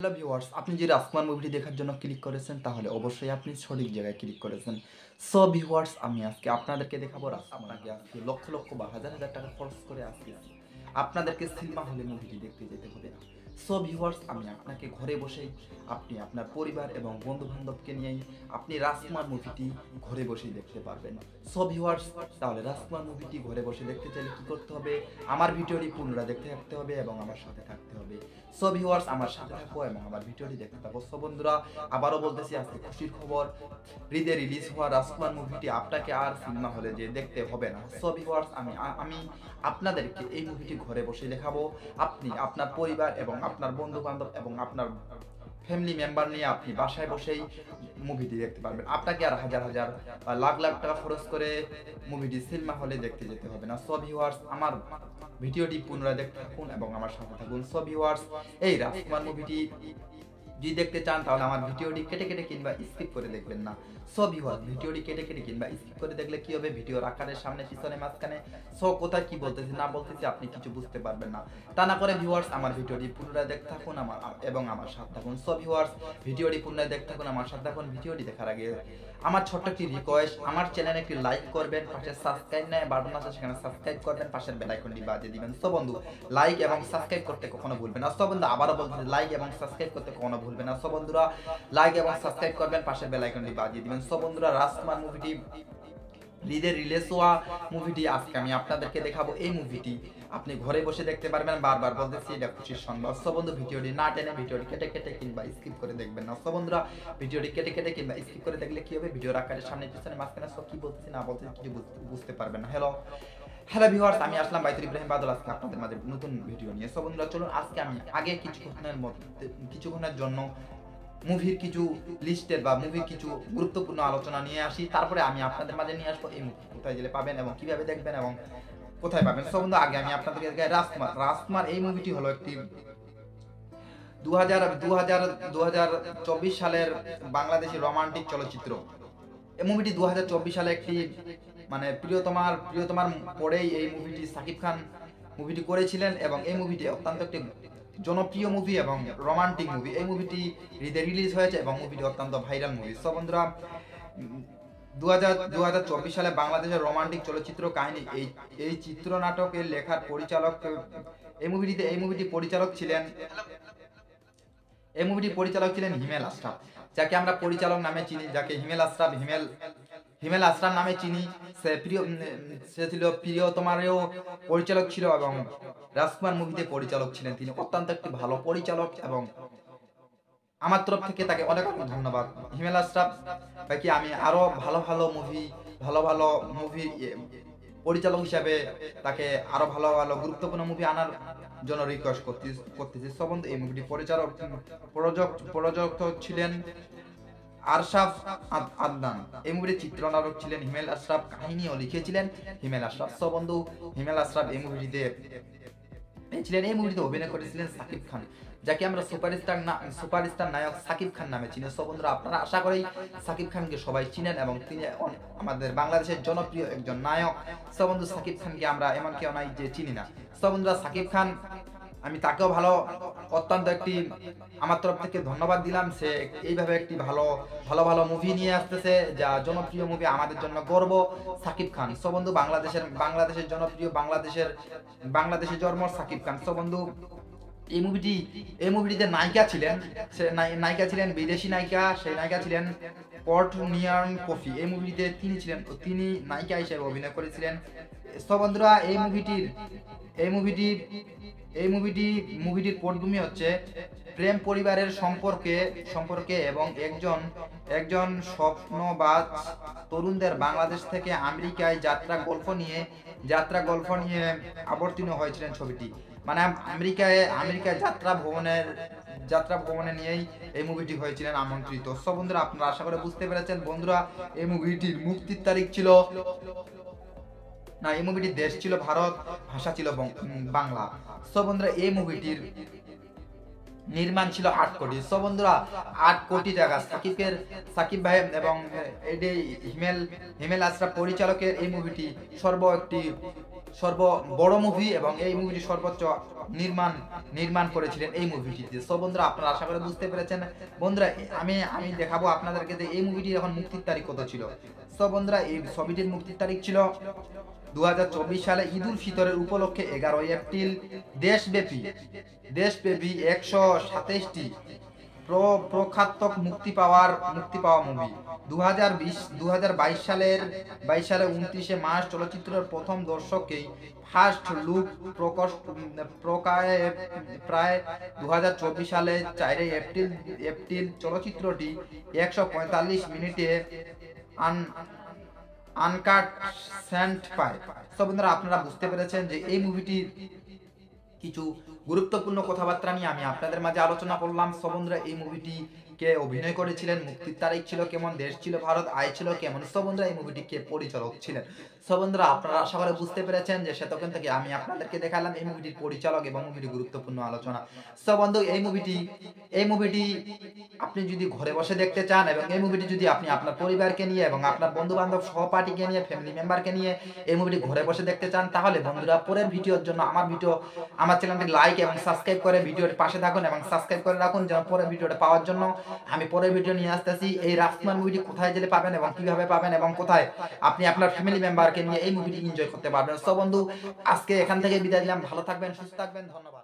Hello viewers, আপনি যে রাজকুমার মুভিটি দেখার জন্য ক্লিক করেছেন তাহলে অবশ্যই আপনি সঠিক জায়গায় ক্লিক করেছেন। সো ভিউয়ার্স, আমি আজকে আপনাদেরকে দেখাবো আপনাকে আজকে লক্ষ লক্ষ বা হাজার হাজার টাকা খরচ করে আজকে আপনাদেরকে সিনেমা হলে মুভিটি দেখতে যেতে হবে না। সো ভিউয়ার্স, আমি আপনাকে ঘরে বসেই আপনি আপনার পরিবার এবং বন্ধু বান্ধবকে নিয়েই আপনি রাজকুমার মুভিটি ঘরে বসেই দেখতে পারবেন। সো ভিউয়ার্স, তাহলে রাজকুমার মুভিটি ঘরে বসে দেখতে চাইলে কি করতে হবে? আমার ভিডিওটি পুনরায় দেখতে থাকতে হবে এবং আমার সাথে থাকতে হবে। সো ভিউয়ার্স, আমার সাথে থাকো এবং আমার ভিডিওটি দেখতে থাকো। সো বন্ধুরা, আবারও বলতেছি আজকে খুশির খবর, ঈদে রিলিজ হওয়া রাজকুমার মুভিটি আপনাকে আর সিনেমা হলে যে দেখতে হবে না। সো ভিউয়ার্স, আমি আপনাদেরকে এই মুভিটি ঘরে বসে দেখাবো। আপনি আপনার পরিবার এবং আপনার বন্ধু বান্ধব এবং আপনার ফ্যামিলি মেম্বার নিয়ে আপনি বাসায় বসেই মুভিটি দেখতে পারবেন। আপনাকে আর হাজার হাজার লাখ লাখ টাকা খরচ করে মুভিটি সিনেমা হলে দেখতে যেতে হবে না। সো ভিউয়ার্স, আমার ভিডিওটি পুনরায় দেখতে থাকুন এবং আমার সাথে থাকুন। সো ভিউয়ার্স, এই রাজকুমার মুভিটি যদি দেখতে চান তাহলে আমার ভিডিওটি কেটে কেটে কিংবা স্কিপ করে দেখবেন না। সো ভিউয়ার্স, ভিডিওটি কেটে কেটে কিংবা স্কিপ করে দেখলে কি হবে? ভিডিওর আকারের সামনে পিছনে মাঝখানে সো কোথায় কি বলতেছি না বলতেছি আপনি কিছু বুঝতে পারবেন না। তা না করে ভিউয়ার্স, আমার ভিডিওটি পুনরায় দেখতে থাকুন এবং আমার সাথে থাকুন। সো ভিউয়ার্স, ভিডিওটি পুনরায় দেখতে থাকুন, আমার সাথে থাকুন। ভিডিওটি দেখার আগে আমার ছোট্ট একটি রিকোয়েস্ট, আমার চ্যানেলে একটি লাইক করবেন, পাশে সাবস্ক্রাইব নেই বাটন আছে সেখানে সাবস্ক্রাইব করবেন, পাশের বেল আইকনটি বাজিয়ে দিবেন। সো বন্ধু, লাইক এবং সাবস্ক্রাইব করতে কখনো ভুলবেন না। সো বন্ধু, আবারও বলছি, লাইক এবং সাবস্ক্রাইব করতে কখনো ভুলবেন না। সো বন্ধুরা, লাইক এবং সাবস্ক্রাইব করবেন, পাশের বেল আইকনটি বাজিয়ে দিবেন। সো বন্ধুরা, রাজকুমার মুভিটি ঈদে রিলিজ হওয়া মুভিটি আজকে আমি আপনাদেরকে দেখাবো। এই মুভিটি আপনি ঘরে বসে দেখতে পারবেন। বারবার বলতেছি, এটা খুশির সংবাদ। সো বন্ধু, ভিডিওটি না টেনে ভিডিওটি কেটে কেটে কিংবা স্কিপ করে দেখবেন না। সো বন্ধুরা, ভিডিওটি কেটে কেটে কিংবা স্কিপ করে দেখলে কি হবে? ভিডিওর আকারের সামনে পিছনে মাঝখানে সব কি বলতেছি না বলতেছি কিছু বুঝতে পারবেন না। হ্যালো ভিউয়ার্স, আমি আসলাম বাইতুল ইব্রাহিম বাদল আজকে আপনাদের মাঝে নতুন ভিডিও নিয়ে। সো বন্ধুরা, চলুন আজকে আমি আগে কিছুক্ষণের জন্য মুভির কিছু লিস্টের বা মুভির কিছু গুরুত্বপূর্ণ আলোচনা নিয়ে আসি। তারপরে আমি আপনাদের মাঝে নিয়ে আসবো এই মুভি কোথায় গেলে পাবেন এবং কিভাবে দেখবেন এবং কোথায় পাবেন। সো বন্ধু, আগে আমি আপনাদেরকে দেখাই রাজকুমার এই মুভিটি হলো একটি 2024 সালের বাংলাদেশি রোমান্টিক চলচ্চিত্র। এই মুভিটি 2024 সালে একটি মানে প্রিয়তমার পরেই এই মুভিটি সাকিব খান মুভিটি করেছিলেন এবং এই মুভিটি অত্যন্ত একটি জনপ্রিয় মুভি এবং রোমান্টিক মুভি। এই মুভিটি ঈদে রিলিজ হয়েছে এবং মুভিটি অত্যন্ত ভাইরাল মুভি। সো বন্ধুরা, 2024 সালে বাংলাদেশের রোমান্টিক চলচ্চিত্র কাহিনী এই চিত্রনাটকের লেখার পরিচালক এই মুভিটি পরিচালক ছিলেন হিমেল আশরাফ, যাকে আমরা পরিচালক নামে চিনি, যাকে হিমেল আশরাফ নামে চিনি। সে ছিল প্রিয়তমারও পরিচালক ছিল এবং রাজকুমার মুভিতে পরিচালক ছিলেন। তিনি অত্যন্ত একটি ভালো পরিচালক এবং আমার তরফ থেকে তাকে অনেক অনেক ধন্যবাদ। হিমেল আশরাফ ভাইকে আমি আরো ভালো ভালো মুভি পরিচালক হিসাবে তাকে আরো ভালো ভালো গুরুত্বপূর্ণ মুভি আনার জন্য রিকোয়েস্ট করতেছি। সো বন্ধু, এই মুভিটি প্রযোজক ছিলেন আরশাফ আদনান। এই মুভির চিত্রনাটক ছিলেন হিমেল আশরাফ, কাহিনীও লিখেছিলেন হিমেল আশরাফ। সো বন্ধু, হিমেল আশরাফ এই মুভিটিতে অভিনয় করেছিলেন সাকিব খান, যাকে আমরা সুপারস্টার নায়ক সাকিব খান নামে চিনি। সো বন্ধুরা, আপনারা আশা করি সাকিব খানকে সবাই চিনেন এবং তিনি আমাদের বাংলাদেশের জনপ্রিয় একজন নায়ক। সো বন্ধু, সাকিব খানকে আমরা এমন কেউ নাই যে চিনি না। সো বন্ধুরা, সাকিব খান আমি তাকেও অত্যন্ত একটি আমার তরফ থেকে ধন্যবাদ দিলাম। সে এইভাবে একটি ভালো মুভি নিয়ে আসতেছে, যা জনপ্রিয় মুভি, আমাদের জন্য গর্ব। সাকিব খান, সো বন্ধু, বাংলাদেশের জনপ্রিয় বাংলাদেশের জন্ম সাকিব খান। সো বন্ধু, এই মুভিটিতে নায়িকা ছিলেন বিদেশি নায়িকা। সেই নায়িকা ছিলেন কর্টনিয়ান কফি। এই মুভিটিতে তিনি নায়িকা হিসেবে অভিনয় করেছিলেন। সো বন্ধুরা, এই মুভিটির পটভূমি হচ্ছে প্রেম পরিবারের সম্পর্কে এবং একজন স্বপ্নবাজ তরুণদের বাংলাদেশ থেকে আমেরিকায় যাত্রা গল্প নিয়ে আবর্তিত হয়েছিলেন ছবিটি। মানে আমেরিকায় যাত্রা ভ্রমণে নিয়েই এই মুভিটি হয়েছিলেন আমন্ত্রিত। সো বন্ধুরা, আপনারা আশা করে বুঝতে পেরেছেন। বন্ধুরা, এই মুভিটির মুক্তির তারিখ ছিল এই মুভিটির দেশ ছিল ভারত, ভাষা ছিল বাংলা। সো বন্ধুরা, এই মুভিটির নির্মাণ ছিল 8 কোটি। সো বন্ধুরা, 8 কোটি টাকা সাকিব ভাই এবং হিমেল আশরাফ পরিচালকের এই মুভিটি সর্ব বড় মুভি এবং এই মুভিটি সর্বোচ্চ নির্মাণ করেছিলেন এই মুভিটিতে। সো বন্ধুরা আপনারা আশা করে বুঝতে পেরেছেন। বন্ধুরা আমি দেখাবো আপনাদেরকে যে এই মুভিটি এখন মুক্তির তারিখ কত ছিল। সো বন্ধুরা এই ছবিটির মুক্তির তারিখ ছিল 2024 সালে ঈদ উল ফিতরের উপলক্ষে 11 এপ্রিল। দেশব্যাপী 127টি প্রখাত্মক মুক্তি পাওয়া মুভি। 2022 সালে 29 মার্চ চলচ্চিত্রের প্রথম দর্শককেই ফার্স্ট লুক প্রায় 2024 সালে 4 এপ্রিল চলচ্চিত্রটি 145 মিনিটে আনকাট সেন্ট পায়। তো বন্ধুরা আপনারা বুঝতে পেরেছেন যে এই মুভিটির কিছু গুরুত্বপূর্ণ কথাবার্তা নিয়ে আমি আপনাদের মাঝে আলোচনা করলাম। সো বন্ধুরা এই মুভিটি কে অভিনয় করেছিলেন, মুক্তির তারিখ ছিল কেমন, দেশ ছিল ভারত, আয় ছিল কেমন, সো বন্ধুরা এই মুভিটি কে পরিচালক ছিলেন। সো বন্ধুরা আপনারা আশা করে বুঝতে পেরেছেন যে সেতক্ষণ থেকে আমি আপনাদেরকে দেখালাম এই মুভিটির পরিচালক এবং মুভিটির গুরুত্বপূর্ণ আলোচনা। সো বন্ধু এই মুভিটি আপনি যদি ঘরে বসে দেখতে চান এবং এই মুভিটি যদি আপনি আপনার পরিবারকে নিয়ে এবং আপনার বন্ধু বান্ধব সহপাঠীকে নিয়ে ফ্যামিলি মেম্বারকে নিয়ে এই মুভিটি ঘরে বসে দেখতে চান, তাহলে বন্ধুরা পরের ভিডিওর জন্য আমার চ্যানেলটি লাইক এবং সাবস্ক্রাইব করে ভিডিওর পাশে থাকুন এবং সাবস্ক্রাইব করে রাখুন, যেন পরের ভিডিওটা পাওয়ার জন্য আমি পরের ভিডিও নিয়ে আসতেছি। এই রাজকুমার মুভিটি কোথায় গেলে পাবেন এবং কিভাবে পাবেন এবং কোথায় আপনি আপনার ফ্যামিলি মেম্বারকে নিয়ে এই মুভিটি এনজয় করতে পারবেন। সো বন্ধু আজকে এখান থেকে বিদায় দিলাম। ভালো থাকবেন, সুস্থ থাকবেন, ধন্যবাদ।